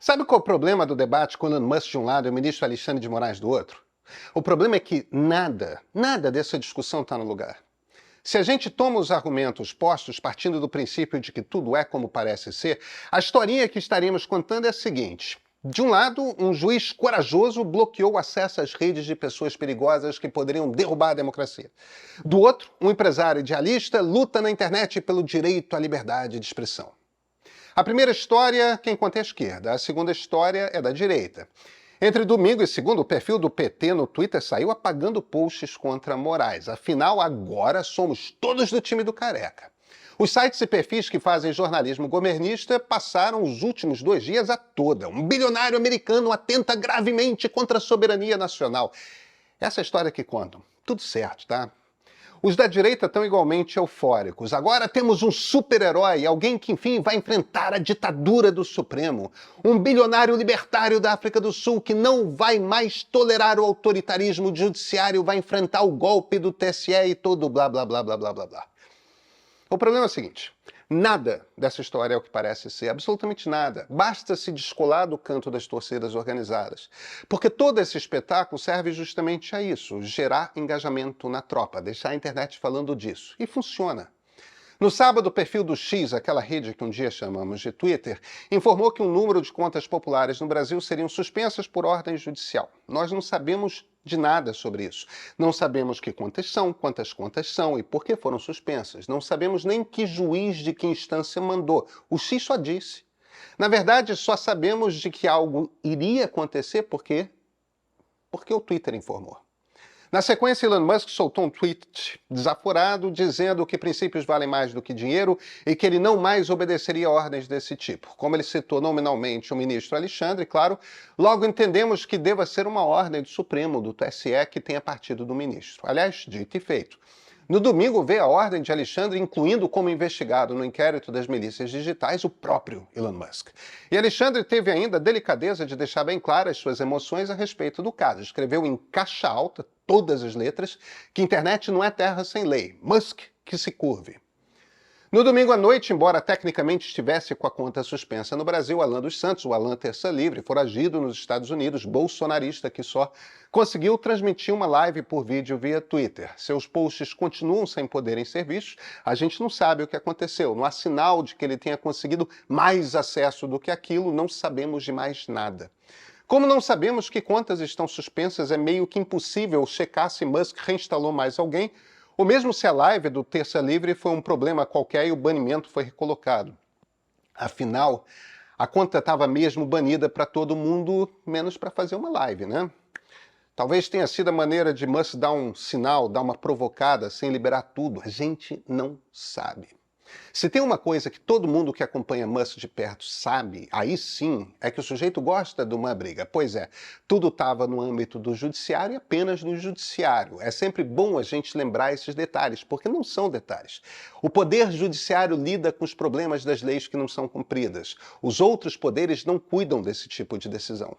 Sabe qual é o problema do debate com Elon Musk de um lado e o ministro Alexandre de Moraes do outro? O problema é que nada dessa discussão está no lugar. Se a gente toma os argumentos postos partindo do princípio de que tudo é como parece ser, a historinha que estaríamos contando é a seguinte. De um lado, um juiz corajoso bloqueou o acesso às redes de pessoas perigosas que poderiam derrubar a democracia. Do outro, um empresário idealista luta na internet pelo direito à liberdade de expressão. A primeira história, quem conta é a esquerda. A segunda história é da direita. Entre domingo e segunda, o perfil do PT no Twitter saiu apagando posts contra Moraes. Afinal, agora somos todos do time do Careca. Os sites e perfis que fazem jornalismo governista passaram os últimos 2 dias a toda. Um bilionário americano atenta gravemente contra a soberania nacional. Essa é a história que contam. Tudo certo, tá? Os da direita estão igualmente eufóricos. Agora temos um super-herói, alguém que, enfim, vai enfrentar a ditadura do Supremo. Um bilionário libertário da África do Sul que não vai mais tolerar o autoritarismo judiciário, vai enfrentar o golpe do TSE e todo blá, blá, blá, blá, blá, blá, blá. O problema é o seguinte, nada dessa história é o que parece ser, absolutamente nada. Basta se descolar do canto das torcidas organizadas. Porque todo esse espetáculo serve justamente a isso, gerar engajamento na tropa, deixar a internet falando disso. E funciona. No sábado, o perfil do X, aquela rede que um dia chamamos de Twitter, informou que um número de contas populares no Brasil seriam suspensas por ordem judicial. Nós não sabemos de nada sobre isso. Não sabemos que contas são, quantas contas são e por que foram suspensas. Não sabemos nem que juiz de que instância mandou. O X só disse. Na verdade, só sabemos de que algo iria acontecer porque o Twitter informou. Na sequência, Elon Musk soltou um tweet desaforado dizendo que princípios valem mais do que dinheiro e que ele não mais obedeceria a ordens desse tipo. Como ele citou nominalmente o ministro Alexandre, claro, logo entendemos que deva ser uma ordem do Supremo, do TSE, que tenha partido do ministro. Aliás, dito e feito. No domingo veio a ordem de Alexandre, incluindo como investigado no inquérito das milícias digitais o próprio Elon Musk. E Alexandre teve ainda a delicadeza de deixar bem claras suas emoções a respeito do caso. Escreveu em caixa alta, todas as letras, que internet não é terra sem lei. Musk que se curve. No domingo à noite, embora tecnicamente estivesse com a conta suspensa no Brasil, Alan dos Santos, o Alan Terça Livre, foragido nos Estados Unidos, bolsonarista que só, conseguiu transmitir uma live por vídeo via Twitter. Seus posts continuam sem poderem ser vistos, a gente não sabe o que aconteceu. Não há sinal de que ele tenha conseguido mais acesso do que aquilo, não sabemos de mais nada. Como não sabemos que contas estão suspensas, é meio que impossível checar se Musk reinstalou mais alguém, ou mesmo se a live do Terça Livre foi um problema qualquer e o banimento foi recolocado. Afinal, a conta estava mesmo banida para todo mundo, menos para fazer uma live, né? Talvez tenha sido a maneira de Musk dar um sinal, dar uma provocada, sem liberar tudo. A gente não sabe. Se tem uma coisa que todo mundo que acompanha Musk de perto sabe, aí sim, é que o sujeito gosta de uma briga. Pois é, tudo estava no âmbito do judiciário e apenas do judiciário. É sempre bom a gente lembrar esses detalhes, porque não são detalhes. O poder judiciário lida com os problemas das leis que não são cumpridas. Os outros poderes não cuidam desse tipo de decisão.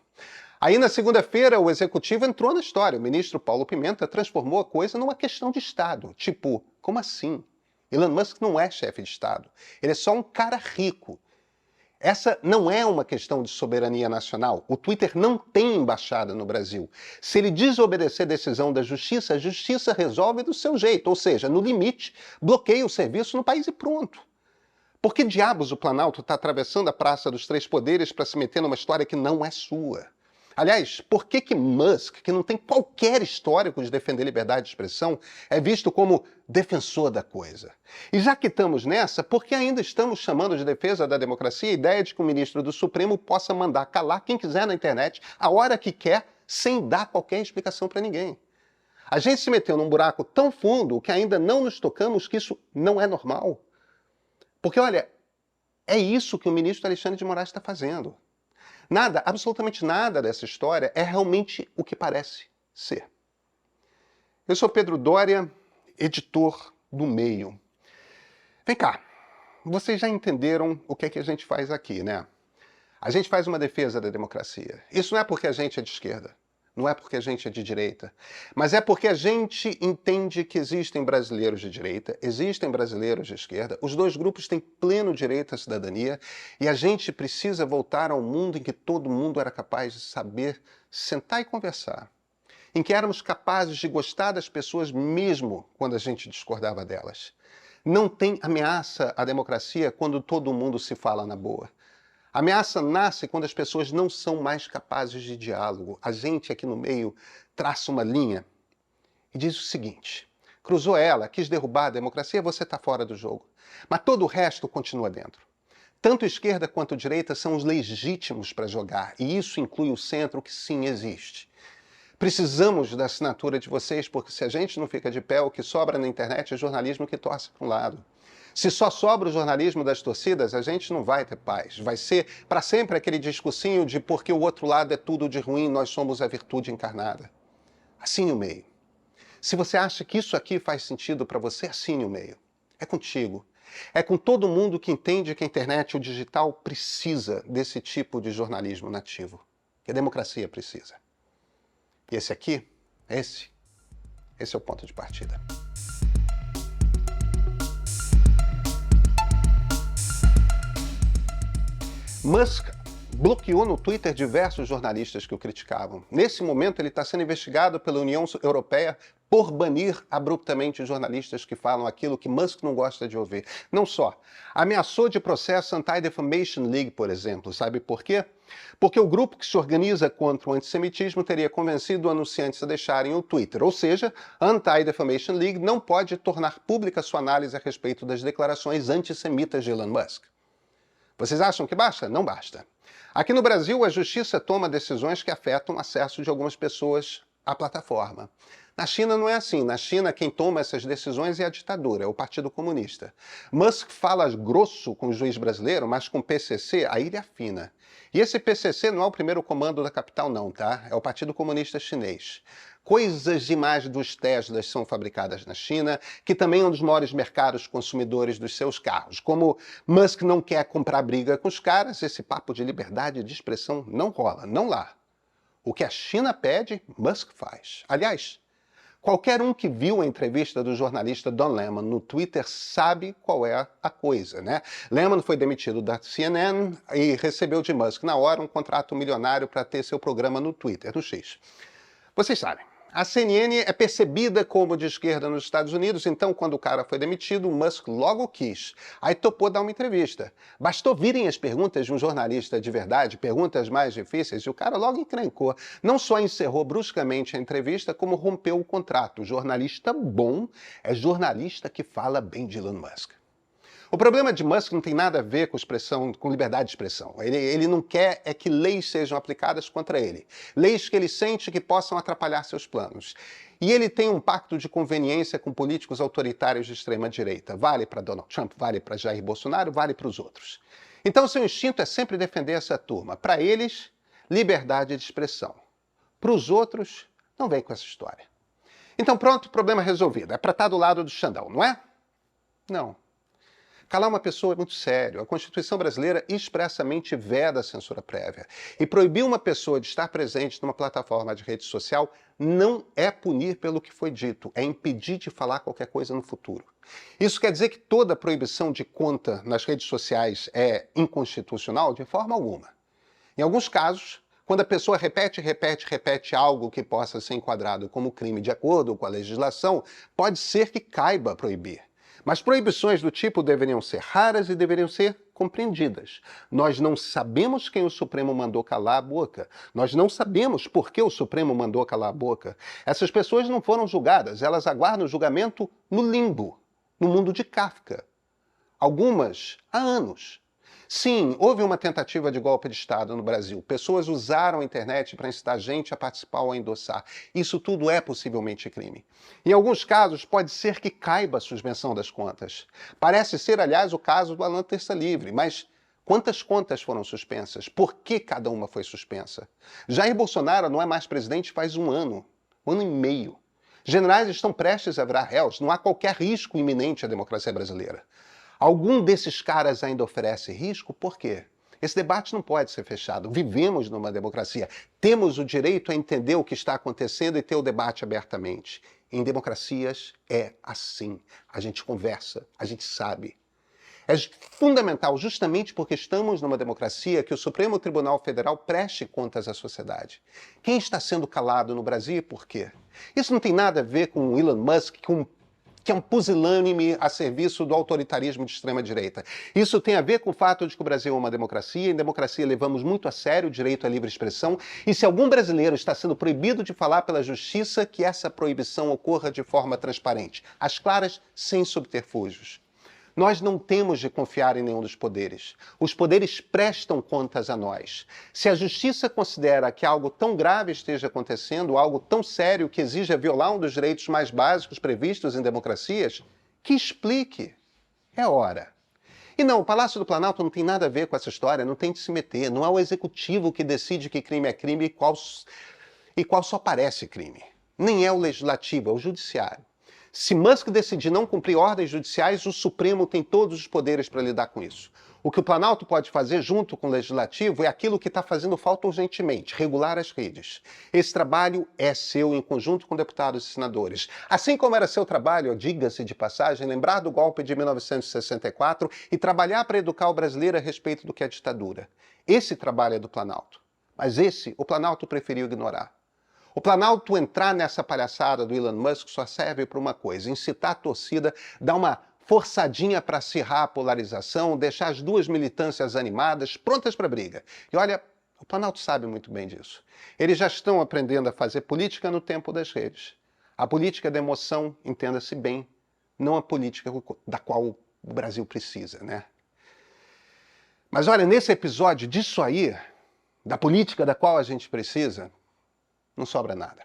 Aí, na segunda-feira, o executivo entrou na história. O ministro Paulo Pimenta transformou a coisa numa questão de Estado. Tipo, como assim? Elon Musk não é chefe de Estado. Ele é só um cara rico. Essa não é uma questão de soberania nacional. O Twitter não tem embaixada no Brasil. Se ele desobedecer a decisão da justiça, a justiça resolve do seu jeito. Ou seja, no limite, bloqueia o serviço no país e pronto. Por que diabos o Planalto está atravessando a Praça dos Três Poderes para se meter numa história que não é sua? Aliás, por que Musk, que não tem qualquer histórico de defender liberdade de expressão, é visto como defensor da coisa? E já que estamos nessa, por que ainda estamos chamando de defesa da democracia a ideia de que o ministro do Supremo possa mandar calar quem quiser na internet, a hora que quer, sem dar qualquer explicação para ninguém? A gente se meteu num buraco tão fundo que ainda não nos tocamos que isso não é normal. Porque, olha, é isso que o ministro Alexandre de Moraes está fazendo. Nada, absolutamente nada dessa história é realmente o que parece ser. Eu sou Pedro Doria, editor do Meio. Vem cá, vocês já entenderam o que é que a gente faz aqui, né? A gente faz uma defesa da democracia. Isso não é porque a gente é de esquerda. Não é porque a gente é de direita, mas é porque a gente entende que existem brasileiros de direita, existem brasileiros de esquerda, os dois grupos têm pleno direito à cidadania e a gente precisa voltar ao mundo em que todo mundo era capaz de saber sentar e conversar, em que éramos capazes de gostar das pessoas mesmo quando a gente discordava delas. Não tem ameaça à democracia quando todo mundo se fala na boa. A ameaça nasce quando as pessoas não são mais capazes de diálogo. A gente aqui no meio traça uma linha e diz o seguinte: cruzou ela, quis derrubar a democracia, você está fora do jogo. Mas todo o resto continua dentro. Tanto esquerda quanto direita são os legítimos para jogar, e isso inclui o centro, que sim existe. Precisamos da assinatura de vocês, porque se a gente não fica de pé, o que sobra na internet é jornalismo que torce para um lado. Se só sobra o jornalismo das torcidas, a gente não vai ter paz. Vai ser para sempre aquele discursinho de porque o outro lado é tudo de ruim, nós somos a virtude encarnada. Assine o meio. Se você acha que isso aqui faz sentido para você, assine o meio. É contigo. É com todo mundo que entende que a internet e o digital precisa desse tipo de jornalismo nativo. Que a democracia precisa. E esse aqui, esse é o ponto de partida. Musk bloqueou no Twitter diversos jornalistas que o criticavam. Nesse momento, ele está sendo investigado pela União Europeia por banir abruptamente jornalistas que falam aquilo que Musk não gosta de ouvir. Não só. Ameaçou de processo Anti-Defamation League, por exemplo. Sabe por quê? Porque o grupo que se organiza contra o antissemitismo teria convencido anunciantes a deixarem o Twitter. Ou seja, a Anti-Defamation League não pode tornar pública sua análise a respeito das declarações antissemitas de Elon Musk. Vocês acham que basta? Não basta. Aqui no Brasil, a justiça toma decisões que afetam o acesso de algumas pessoas à plataforma. Na China não é assim. Na China, quem toma essas decisões é a ditadura, é o Partido Comunista. Musk fala grosso com o juiz brasileiro, mas com o PCC, aí ele afina. E esse PCC não é o primeiro comando da capital não, tá? É o Partido Comunista Chinês. Coisas demais dos Teslas são fabricadas na China, que também é um dos maiores mercados consumidores dos seus carros. Como Musk não quer comprar briga com os caras, esse papo de liberdade de expressão não rola, não lá. O que a China pede, Musk faz. Aliás, qualquer um que viu a entrevista do jornalista Don Lemon no Twitter sabe qual é a coisa, né? Lemon foi demitido da CNN e recebeu de Musk na hora um contrato milionário para ter seu programa no Twitter, no X. Vocês sabem. A CNN é percebida como de esquerda nos Estados Unidos, então quando o cara foi demitido, o Musk logo quis. Aí topou dar uma entrevista. Bastou virem as perguntas de um jornalista de verdade, perguntas mais difíceis, e o cara logo encrencou. Não só encerrou bruscamente a entrevista, como rompeu o contrato. Jornalista bom é jornalista que fala bem de Elon Musk. O problema de Musk não tem nada a ver com liberdade de expressão. Ele não quer é que leis sejam aplicadas contra ele. Leis que ele sente que possam atrapalhar seus planos. E ele tem um pacto de conveniência com políticos autoritários de extrema-direita. Vale para Donald Trump, vale para Jair Bolsonaro, vale para os outros. Então seu instinto é sempre defender essa turma. Para eles, liberdade de expressão. Para os outros, não vem com essa história. Então pronto, problema resolvido. É para estar do lado do Xandão, não é? Não. Calar uma pessoa é muito sério. A Constituição brasileira expressamente veda a censura prévia. E proibir uma pessoa de estar presente numa plataforma de rede social não é punir pelo que foi dito, é impedir de falar qualquer coisa no futuro. Isso quer dizer que toda proibição de conta nas redes sociais é inconstitucional? De forma alguma. Em alguns casos, quando a pessoa repete algo que possa ser enquadrado como crime de acordo com a legislação, pode ser que caiba proibir. Mas proibições do tipo deveriam ser raras e deveriam ser compreendidas. Nós não sabemos quem o Supremo mandou calar a boca. Nós não sabemos por que o Supremo mandou calar a boca. Essas pessoas não foram julgadas, elas aguardam o julgamento no limbo, no mundo de Kafka. Algumas há anos. Sim, houve uma tentativa de golpe de Estado no Brasil. Pessoas usaram a internet para incitar gente a participar ou a endossar. Isso tudo é possivelmente crime. Em alguns casos, pode ser que caiba a suspensão das contas. Parece ser, aliás, o caso do Alan Terça Livre, mas quantas contas foram suspensas? Por que cada uma foi suspensa? Jair Bolsonaro não é mais presidente faz um ano e meio. Generais estão prestes a virar réus, não há qualquer risco iminente à democracia brasileira. Algum desses caras ainda oferece risco? Por quê? Esse debate não pode ser fechado. Vivemos numa democracia. Temos o direito a entender o que está acontecendo e ter o debate abertamente. Em democracias é assim. A gente conversa, a gente sabe. É fundamental, justamente porque estamos numa democracia, que o Supremo Tribunal Federal preste contas à sociedade. Quem está sendo calado no Brasil e por quê? Isso não tem nada a ver com o Elon Musk, que é um pusilânime a serviço do autoritarismo de extrema-direita. Isso tem a ver com o fato de que o Brasil é uma democracia, em democracia levamos muito a sério o direito à livre expressão, e se algum brasileiro está sendo proibido de falar pela justiça, que essa proibição ocorra de forma transparente, às claras, sem subterfúgios. Nós não temos de confiar em nenhum dos poderes. Os poderes prestam contas a nós. Se a justiça considera que algo tão grave esteja acontecendo, algo tão sério que exija violar um dos direitos mais básicos previstos em democracias, que explique. É hora. E não, o Palácio do Planalto não tem nada a ver com essa história, não tem de se meter. Não é o executivo que decide que crime é crime e qual só parece crime. Nem é o legislativo, é o judiciário. Se Musk decidir não cumprir ordens judiciais, o Supremo tem todos os poderes para lidar com isso. O que o Planalto pode fazer junto com o Legislativo é aquilo que está fazendo falta urgentemente, regular as redes. Esse trabalho é seu em conjunto com deputados e senadores. Assim como era seu trabalho, diga-se de passagem, lembrar do golpe de 1964 e trabalhar para educar o brasileiro a respeito do que é ditadura. Esse trabalho é do Planalto. Mas esse, o Planalto preferiu ignorar. O Planalto entrar nessa palhaçada do Elon Musk só serve para uma coisa: incitar a torcida, dar uma forçadinha para acirrar a polarização, deixar as duas militâncias animadas, prontas para a briga. E olha, o Planalto sabe muito bem disso. Eles já estão aprendendo a fazer política no tempo das redes. A política da emoção, entenda-se bem, não a política da qual o Brasil precisa, né? Mas olha, nesse episódio disso aí, da política da qual a gente precisa, não sobra nada.